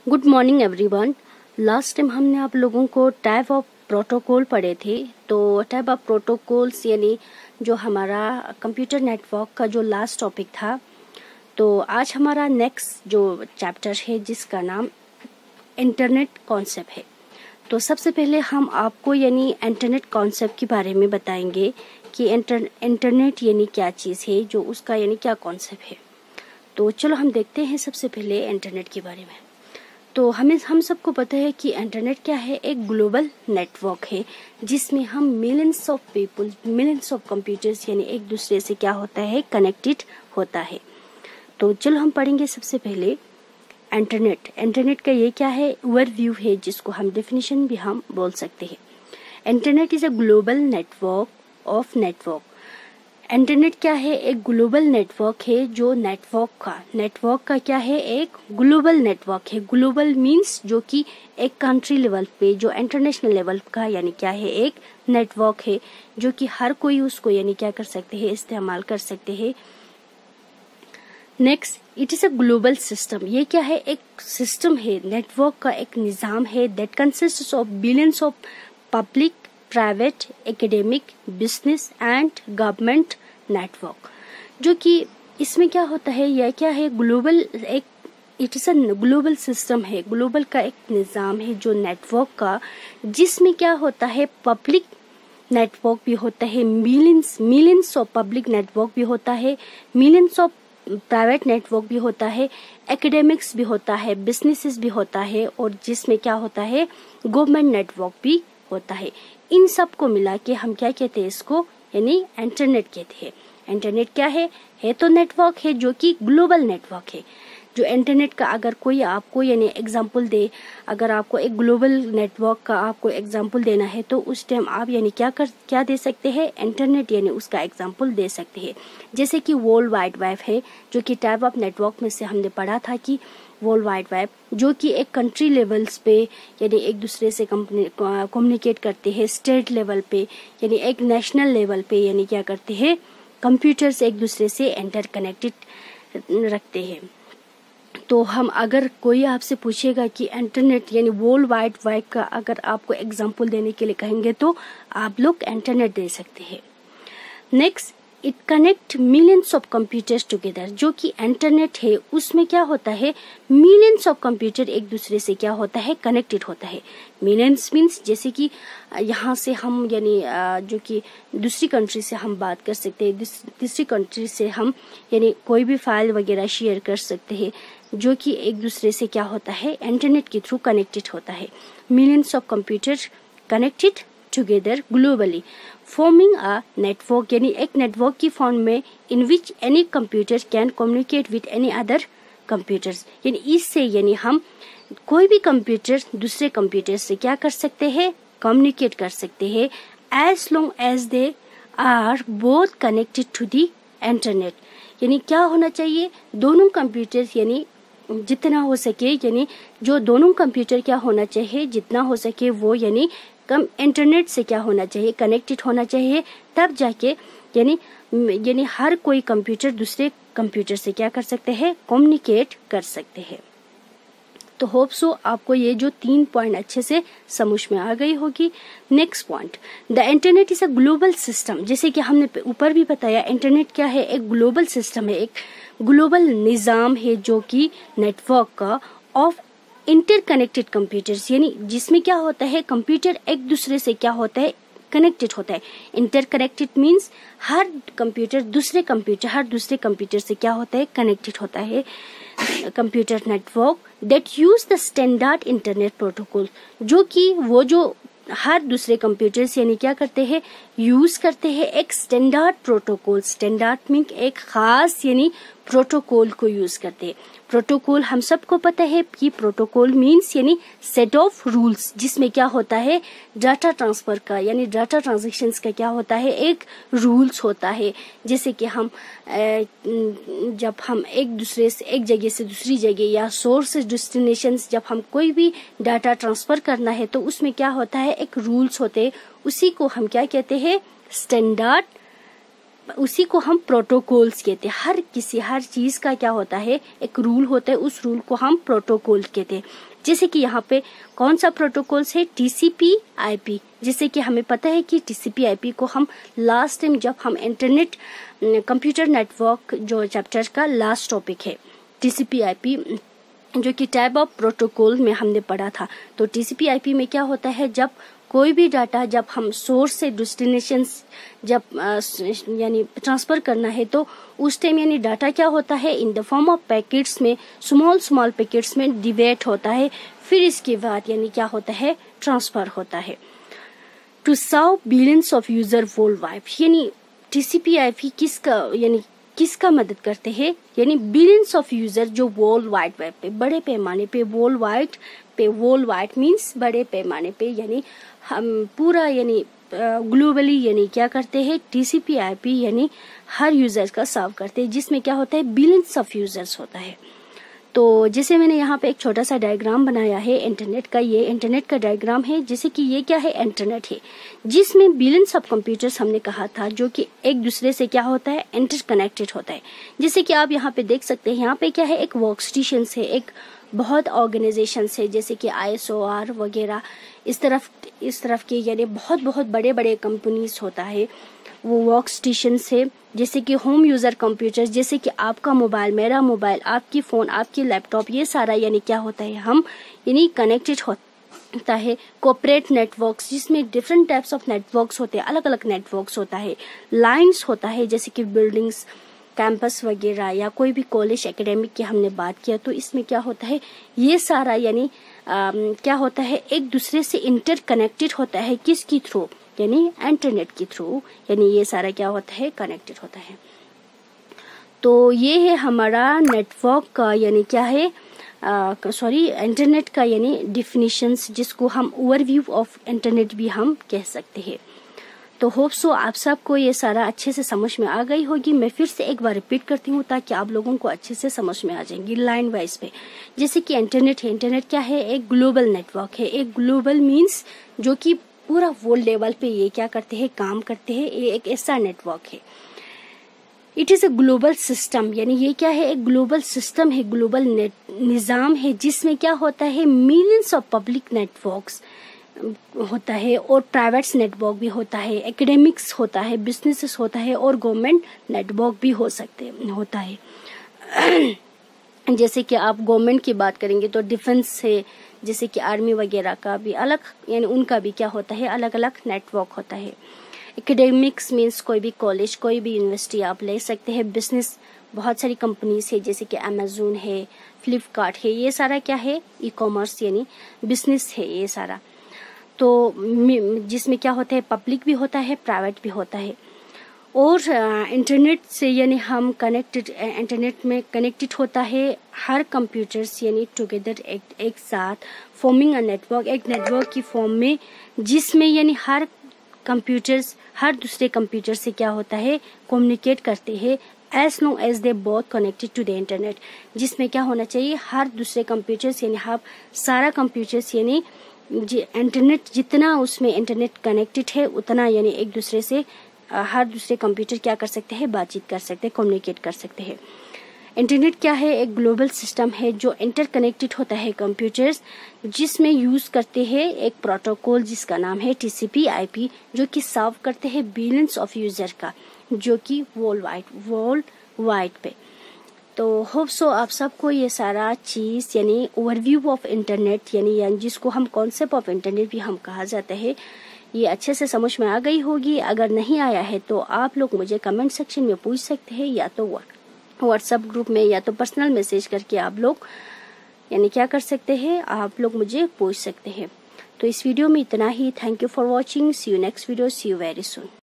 Good morning everyone. Last time हमने आप लोगों को टाइप ऑफ प्रोटोकॉल पढ़े थे। तो टाइप ऑफ प्रोटोकॉल्स यानी जो हमारा कंप्यूटर नेटवर्क का जो लास्ट टॉपिक था। तो आज हमारा नेक्स्ट जो चैप्टर है जिसका नाम इंटरनेट कॉन्सेप्ट है। तो सबसे पहले हम आपको यानी इंटरनेट कॉन्सेप्ट के बारे में बताएंगे कि इंटरनेट यानी क्या चीज़ है, जो उसका यानी क्या कॉन्सेप्ट है। तो चलो हम देखते हैं सबसे पहले इंटरनेट के बारे में। तो हम सबको पता है कि इंटरनेट क्या है, एक ग्लोबल नेटवर्क है जिसमें हम millions of people, millions of computers यानी एक दूसरे से क्या होता है, कनेक्टेड होता है। तो चलो हम पढ़ेंगे सबसे पहले इंटरनेट। इंटरनेट का ये क्या है, ओवरव्यू है जिसको हम डेफिनेशन भी हम बोल सकते हैं। Internet is a global network of network. Internet क्या है, एक ग्लोबल नेटवर्क है जो नेटवर्क का क्या है, एक ग्लोबल नेटवर्क है। ग्लोबल मींस जो कि एक कंट्री लेवल पे, जो इंटरनेशनल लेवल का यानी क्या है, एक नेटवर्क है जो कि हर कोई उसको यानी क्या कर सकते हैं, इस्तेमाल कर सकते हैं। Next, it is a global system. ये क्या है, एक सिस्टम है, नेटवर्क का एक निजाम है that consists of billions of public, private, academic, business and government network. जो कि इसमें क्या होता है, यह क्या है, ग्लोबल एक it is a global system है, ग्लोबल का एक निजाम है जो नेटवर्क का, जिसमें क्या होता है, पब्लिक नेटवर्क भी होता है, मिलियंस ऑफ पब्लिक नेटवर्क भी होता है, मिलियंस ऑफ प्राइवेट नेटवर्क भी होता है, एकेडमिक्स भी होता है, बिजनेसेस भी होता है, और जिसमें क्या होता है, गवर्नमेंट नेटवर्क भी होता है। इन सब को मिला के हम क्या कहते हैं, इसको यानी इंटरनेट कहते हैं। इंटरनेट क्या है तो नेटवर्क है जो कि ग्लोबल नेटवर्क है। जो इंटरनेट का अगर कोई आपको यानी एग्जांपल दे, अगर आपको एक ग्लोबल नेटवर्क का आपको एग्जांपल देना है तो उस टाइम आप यानी क्या दे सकते हैं, इंटरनेट यानी उसका एग्जांपल दे सकते हैं। जैसे कि वर्ल्ड वाइड वेब है, जो कि टाइप ऑफ नेटवर्क में से हमने पढ़ा था कि वर्ल्ड वाइड वेब जो कि एक कंट्री लेवल्स पे यानी एक दूसरे से कम्युनिकेट करते हैं, स्टेट लेवल पे यानी एक नेशनल लेवल पे यानी क्या करते हैं, कंप्यूटर्स एक दूसरे से इंटरकनेक्टेड रखते हैं। तो हम अगर कोई आपसे पूछेगा कि इंटरनेट यानी वर्ल्ड वाइड वेब का अगर आपको एग्जांपल देने के लिए कहेंगे तो आप लोग इंटरनेट दे सकते हैं। Next, it connect millions of computers together. जो कि इंटरनेट है उसमें क्या होता है, मिलियंस ऑफ कंप्यूटर एक दूसरे से क्या होता है, कनेक्टेड होता है। मिलियंस मीन्स जैसे कि यहाँ से हम यानी जो कि दूसरी कंट्री से हम बात कर सकते हैं, दूसरी कंट्री से हम यानी कोई भी फाइल वगैरह शेयर कर सकते हैं, जो कि एक दूसरे से क्या होता है, इंटरनेट के थ्रू कनेक्टेड होता है। Millions of computer connected together globally forming a network, यानी एक नेटवर्क की फॉर्म में in which any computer can communicate with any other computers. यानी इससे यानी हम कोई भी कंप्यूटर दूसरे कंप्यूटर से क्या कर सकते हैं, कम्युनिकेट कर सकते हैं, as long as they are both connected to the internet. यानी क्या होना चाहिए, दोनों कंप्यूटर यानी जितना हो सके, यानी जो दोनों कंप्यूटर क्या होना चाहिए, जितना हो सके वो यानी कम इंटरनेट से क्या होना चाहिए, कनेक्टेड होना चाहिए, तब जाके यानी हर कोई कंप्यूटर दूसरे कंप्यूटर से क्या कर सकते हैं, कम्युनिकेट कर सकते हैं। तो होप सो आपको ये जो 3 पॉइंट अच्छे से समझ में आ गई होगी। Next point, the internet is a global system. जैसे कि हमने ऊपर भी बताया, इंटरनेट क्या है, एक ग्लोबल सिस्टम है, एक ग्लोबल निजाम है जो कि नेटवर्क का ऑफ इंटरकनेक्टेड कंप्यूटर्स, यानी जिसमें क्या होता है, कंप्यूटर एक दूसरे से क्या होता है, कनेक्टेड होता है। इंटरकनेक्टेड मीन्स हर दूसरे कंप्यूटर से क्या होता है, कनेक्टेड होता है। Computer network that use the standard internet protocol, जो कि वो जो हर दूसरे कंप्यूटर से यानी क्या करते हैं, यूज करते हैं एक स्टैंडर्ड प्रोटोकॉल। स्टैंडर्ड मीन एक खास यानी प्रोटोकॉल को यूज करते हैं। प्रोटोकॉल हम सबको पता है कि प्रोटोकॉल मीन्स यानी सेट ऑफ रूल्स, जिसमें क्या होता है, डाटा ट्रांसफर का यानी डाटा ट्रांजैक्शंस का क्या होता है, एक रूल्स होता है। जैसे कि हम जब हम एक दूसरे से एक जगह से दूसरी जगह या सोर्स डेस्टिनेशन जब हम कोई भी डाटा ट्रांसफर करना है तो उसमें क्या होता है, एक रूल्स होते हैं, उसी को हम क्या कहते हैं, स्टैंडर्ड उसी को हम प्रोटोकॉल्स कहते हैं। हर चीज का क्या होता है, एक रूल होता है, उस रूल को हम प्रोटोकॉल कहते हैं। जैसे कि यहाँ पे कौन सा प्रोटोकॉल्स है, TCP/IP। जैसे कि हमें पता है कि TCP/IP को हम लास्ट टाइम जब हम इंटरनेट कंप्यूटर नेटवर्क जो चैप्टर का लास्ट टॉपिक है TCP/IP, जो कि टाइप ऑफ प्रोटोकॉल में हमने पढ़ा था। तो TCP/IP में क्या होता है, जब कोई भी डाटा जब हम सोर्स से डेस्टिनेशन जब यानी ट्रांसफर करना है, तो उस टाइम यानी डाटा क्या होता है, in the form of packets में, स्मॉल पैकेट्स में डिवाइड होता है। फिर इसके बाद यानी क्या होता है, ट्रांसफर होता है to serve billions of user world wide. यानी TCP/IP किसका मदद करते हैं, यानी बिलियंस ऑफ यूजर जो वर्ल्ड वाइड वेब पे, बड़े पैमाने पे, वर्ल्ड वाइड मीन्स बड़े पैमाने पे, यानी हम पूरा यानी ग्लोबली यानी क्या करते हैं, TCP/IP यानी हर यूजर्स का सर्व करते हैं, जिसमें क्या होता है, बिलियंस ऑफ यूजर्स होता है। तो जैसे मैंने यहाँ पे एक छोटा सा डायग्राम बनाया है इंटरनेट का, ये इंटरनेट का डायग्राम है। जैसे कि ये क्या है, इंटरनेट है, जिसमें बिलियंस ऑफ कंप्यूटर्स हमने कहा था, जो कि एक दूसरे से क्या होता है, इंटरकनेक्टेड होता है। जैसे कि आप यहाँ पे देख सकते हैं, यहाँ पे क्या है, एक वर्कस्टेशन है, एक बहुत ऑर्गेनाइजेशन है, जैसे कि ISOR वगैरह, इस तरफ के यानी बहुत बड़े कंपनीज होता है, वो वर्क स्टेशन से। जैसे कि होम यूजर कंप्यूटर, जैसे कि आपका मोबाइल, मेरा मोबाइल, आपकी फोन, आपकी लैपटॉप, ये सारा यानी क्या होता है, हम यानी कनेक्टेड होता है। कॉर्पोरेट नेटवर्क्स, जिसमें डिफरेंट टाइप्स ऑफ नेटवर्क्स होते हैं, अलग अलग नेटवर्क्स होता है। लाइन्स होता है, जैसे कि बिल्डिंग्स, कैंपस वगैरह, या कोई भी कॉलेज एकेडमिक की हमने बात किया, तो इसमें क्या होता है, ये सारा यानी क्या होता है, एक दूसरे से इंटरकनेक्टेड होता है। किसकी थ्रू, यानी इंटरनेट की थ्रू, यानी ये सारा क्या होता है, कनेक्टेड होता है। तो ये है हमारा नेटवर्क का यानी क्या है, इंटरनेट का यानी डिफिनीशंस, जिसको हम ओवरव्यू ऑफ इंटरनेट भी हम कह सकते हैं। तो होप सो आप सबको ये सारा अच्छे से समझ में आ गई होगी। मैं फिर से एक बार रिपीट करती हूँ ताकि आप लोगों को अच्छे से समझ में आ जाएंगी लाइन वाइज पे। जैसे कि इंटरनेट है, इंटरनेट क्या है, एक ग्लोबल नेटवर्क है। एक ग्लोबल मीन्स जो कि पूरा वर्ल्ड लेवल पे ये क्या करते हैं, काम करते हैं। ये एक ऐसा नेटवर्क है। It is a global system, यानी ये क्या है, एक ग्लोबल सिस्टम है, ग्लोबल निजाम है, जिसमें क्या होता है, मिलियंस ऑफ पब्लिक नेटवर्क्स होता है और प्राइवेट नेटवर्क भी होता है, एकेडमिक्स होता है, बिजनेसेस होता है और गवर्नमेंट नेटवर्क भी होता है। जैसे कि आप गवर्नमेंट की बात करेंगे तो डिफेंस है, जैसे कि आर्मी वगैरह का भी अलग, यानी उनका भी क्या होता है, अलग अलग नेटवर्क होता है। एकेडमिक्स मीन्स कोई भी कॉलेज, कोई भी यूनिवर्सिटी आप ले सकते हैं। बिजनेस, बहुत सारी कंपनीज है, जैसे कि अमेजोन है, फ्लिपकार्ट है, ये सारा क्या है, ई कॉमर्स यानी बिजनेस है ये सारा। तो जिसमें क्या होता है, पब्लिक भी होता है, प्राइवेट भी होता है। और इंटरनेट से यानी हम इंटरनेट में कनेक्टेड होता है हर कंप्यूटर्स, यानी टुगेदर एक साथ फॉर्मिंग अ नेटवर्क, एक नेटवर्क की फॉर्म में, जिसमें यानी हर कंप्यूटर्स हर दूसरे कंप्यूटर से क्या होता है, कम्युनिकेट करते हैं as long as they both connected to the internet. जिसमें क्या होना चाहिए, हर दूसरे कंप्यूटर्स यानी हम सारा कंप्यूटर्स यानी इंटरनेट, जितना उसमें इंटरनेट कनेक्टेड है उतना यानी एक दूसरे से हर दूसरे कंप्यूटर क्या कर सकते हैं, बातचीत कर सकते हैं, कम्युनिकेट कर सकते हैं। इंटरनेट क्या है, एक ग्लोबल सिस्टम है जो इंटरकनेक्टेड होता है कंप्यूटर्स, जिसमें यूज करते हैं एक प्रोटोकॉल जिसका नाम है TCP/IP, जो कि सर्व करते हैं बिलियंस ऑफ यूजर का, जो कि वर्ल्ड वाइड पे। तो होप सो आप सबको ये सारा चीज यानी ओवरव्यू ऑफ इंटरनेट यानी जिसको हम कॉन्सेप्ट ऑफ इंटरनेट भी हम कहा जाता है, ये अच्छे से समझ में आ गई होगी। अगर नहीं आया है तो आप लोग मुझे कमेंट सेक्शन में पूछ सकते हैं, या तो व्हाट्सएप ग्रुप में, या तो पर्सनल मैसेज करके आप लोग यानी क्या कर सकते हैं, आप लोग मुझे पूछ सकते हैं। तो इस वीडियो में इतना ही। Thank you for watching. See you next video. See you very soon.